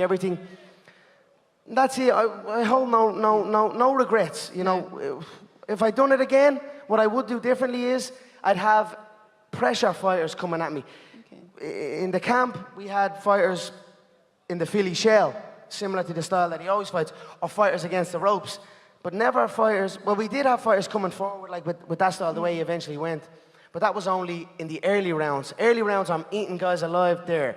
everything. That's it. I hold no regrets. You know, if I'd done it again, what I would do differently is I'd have pressure fighters coming at me. Okay. In the camp, we had fighters in the Philly shell, similar to the style that he always fights, or fighters against the ropes. But never fighters, well, we did have fighters coming forward, like with that style, the way he eventually went. But that was only in the early rounds. Early rounds, I'm eating guys alive there.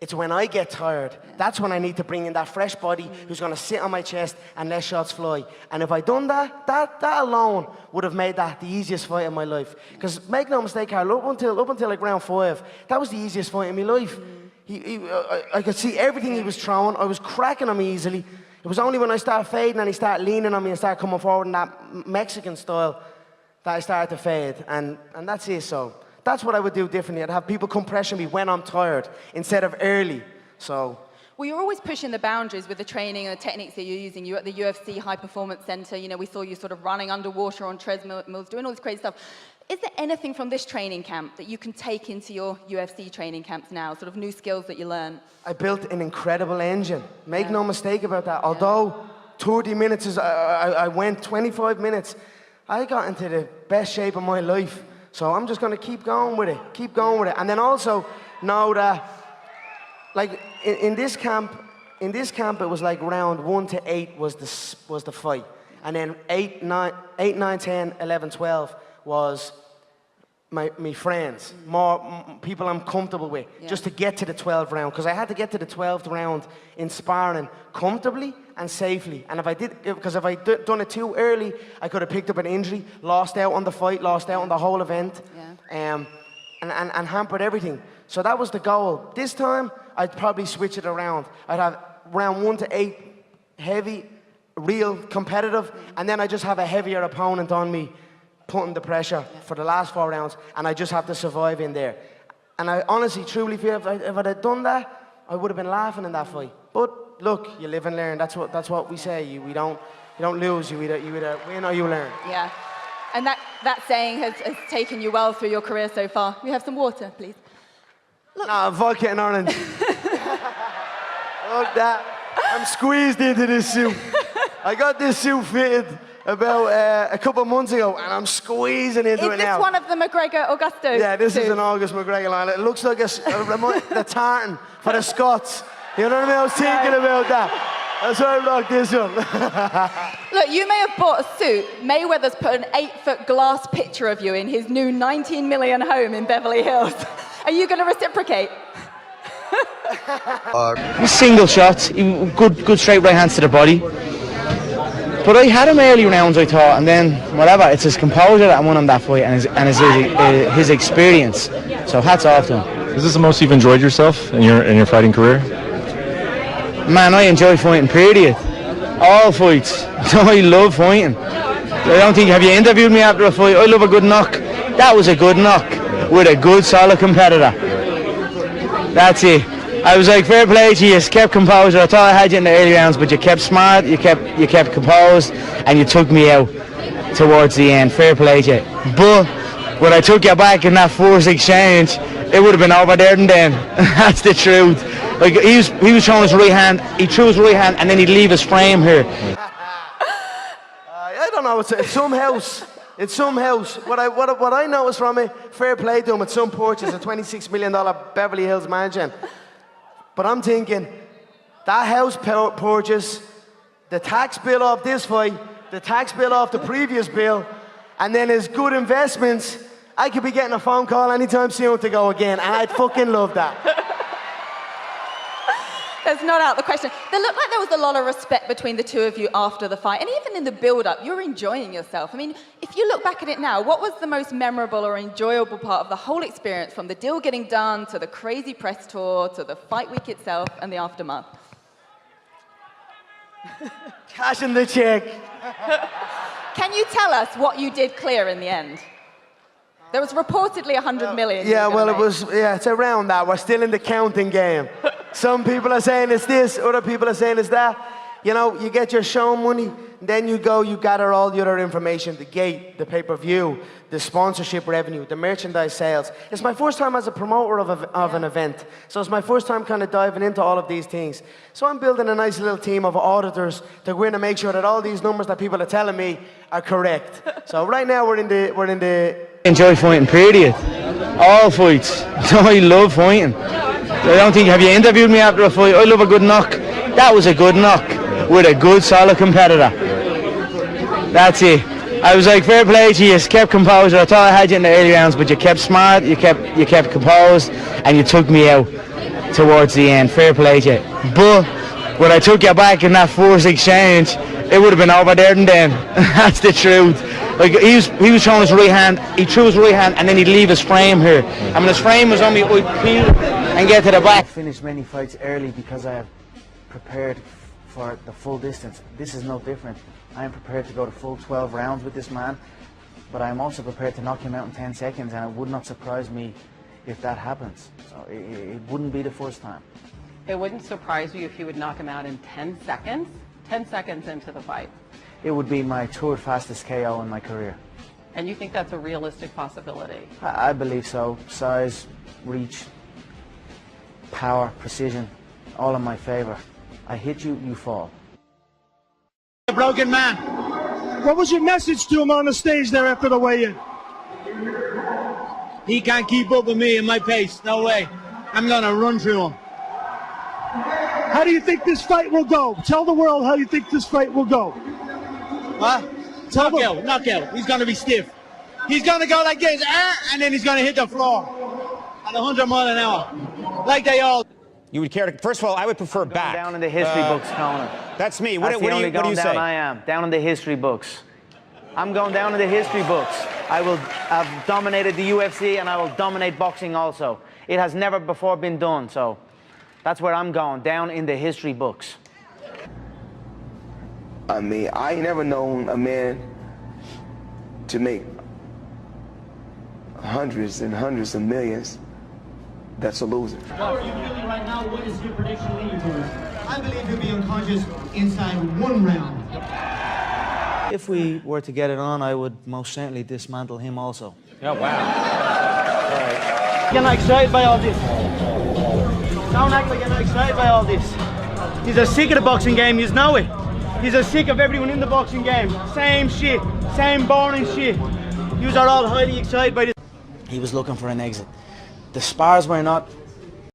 It's when I get tired, that's when I need to bring in that fresh body who's gonna sit on my chest and let shots fly. And if I'd done that alone would have made that the easiest fight of my life. Because make no mistake, Carl, up until like round 5, that was the easiest fight in my life. I could see everything he was throwing. I was cracking him easily. It was only when I started fading and he started leaning on me and started coming forward in that Mexican style that I started to fade. And that's it, so. That's what I would do differently. I'd have people come pressure me when I'm tired instead of early, so. Well, you're always pushing the boundaries with the training and the techniques that you're using. You're at the UFC High Performance Center. You know, we saw you sort of running underwater on treadmills, doing all this crazy stuff. Is there anything from this training camp that you can take into your UFC training camps now, sort of new skills that you learn? I built an incredible engine. Make no mistake about that. Although 30 minutes is, I went 25 minutes, I got into the best shape of my life. So I'm just going to keep going with it, And then also know that, like in this camp, it was like round 1 to 8 was the fight. And then 8, 9, 10, 11, 12 was my friends, more people I'm comfortable with, just to get to the 12th round. Because I had to get to the 12th round in sparring comfortably and safely. And if I'd done it too early, I could have picked up an injury, lost out on the fight, lost out on the whole event, and hampered everything. So that was the goal. This time, I'd probably switch it around. I'd have round 1 to 8 heavy, real competitive, and then I just have a heavier opponent on me, putting the pressure for the last 4 rounds, and I just have to survive in there. And I honestly, truly feel if I'd have done that, I would have been laughing in that fight. But look, you live and learn. That's what we say. You don't lose. You either win or you learn. Yeah, and that saying has taken you well through your career so far. We have some water, please. Look. Nah, vodka and orange. Look that. I'm squeezed into this suit. I got this suit fitted about a couple of months ago, and I'm squeezing into it now. Is this one of the McGregor Augusto? Yeah, this is an August McGregor line. It looks like the tartan for the Scots. You know what I mean? I was thinking about that. That's why I rocked this one. Look, you may have bought a suit. Mayweather's put an 8-foot glass picture of you in his new 19 million home in Beverly Hills. Are you going to reciprocate? Single shots, good straight right hands to the body. But I had him early rounds, I thought, and then whatever. It's his composure that won him that fight, and his experience. So hats off to him. Is this the most you've enjoyed yourself in your fighting career? Man, I enjoy fighting. Period. All fights. I love fighting. I don't think. Have you interviewed me after a fight? I love a good knock. That was a good knock with a good, solid competitor. That's it. I was like, fair play to you, kept composure. I thought I had you in the early rounds, but you kept smart, you kept composed, and you took me out towards the end. Fair play to you. But when I took you back in that first exchange, it would have been over there and then. That's the truth. Like he was throwing his right hand, he threw his right hand, and then he'd leave his frame here. I don't know. It's some house. It's some house. What I noticed from it, fair play to him. It's some purchase, a $26 million Beverly Hills mansion. But I'm thinking, that house purchase, the tax bill off this fight, the tax bill off the previous bill, and then his good investments, I could be getting a phone call anytime soon to go again, and I'd fucking love that. That's not out of the question. There looked like there was a lot of respect between the two of you after the fight, and even in the build-up, you were enjoying yourself. I mean, if you look back at it now, what was the most memorable or enjoyable part of the whole experience, from the deal getting done, to the crazy press tour, to the fight week itself, and the aftermath? Cash in the check. Can you tell us what you did clear in the end? There was reportedly 100 million. Yeah, well, it's around that. We're still in the counting game. Some people are saying it's this, other people are saying it's that. You know, you get your show money. Then you go, you gather all the other information, the gate, the pay-per-view, the sponsorship revenue, the merchandise sales. It's my first time as a promoter of an event. So it's my first time kind of diving into all of these things. So I'm building a nice little team of auditors to go in and make sure that all these numbers that people are telling me are correct. So right now we're in the Enjoy fighting, period. All fights. I love fighting. I don't think, have you interviewed me after a fight? I love a good knock. That was a good knock with a good solid competitor. That's it. I was like, fair play to you, kept composure. I thought I had you in the early rounds, but you kept smart, you kept composed, and you took me out towards the end. Fair play to you. But when I took you back in that first exchange, it would have been over there and then. That's the truth. Like he was throwing his right hand, he threw his right hand, and then he'd leave his frame here. And when his frame was on me, I'd peel and get to the back. I finished many fights early because I have prepared for the full distance. This is no different. I am prepared to go the full 12 rounds with this man, but I am also prepared to knock him out in 10 seconds, and it would not surprise me if that happens. So it wouldn't be the first time. It wouldn't surprise you if you would knock him out in 10 seconds? 10 seconds into the fight. It would be my third fastest KO in my career. And you think that's a realistic possibility? I believe so. Size, reach, power, precision, all in my favor. I hit you, you fall. A broken man. What was your message to him on the stage there after the weigh-in? He can't keep up with me in my pace. No way. I'm gonna run through him. How do you think this fight will go? Tell the world how you think this fight will go. What? Knockout. He's gonna be stiff. He's gonna go like this, and then he's gonna hit the floor at 100 miles an hour, like they all. You would care to, first of all, I would prefer back. Down in the history books, Conor. That's me. That's What do you say? I am down in the history books. I'm going down in the history books. I've dominated the UFC, and I will dominate boxing also. It has never before been done, so that's where I'm going, down in the history books. I mean, I ain't never known a man to make hundreds and hundreds of millions that's a loser. How are you feeling right now? What is your prediction leading towards? I believe he'll be unconscious inside 1 round. If we were to get it on, I would most certainly dismantle him also. Oh, wow. You're not excited by all this. Don't act like you're not excited by all this. He's a sick of the boxing game, you know it. He's a sick of everyone in the boxing game. Same shit, same boring shit. You are all highly excited by this. He was looking for an exit. The spars were not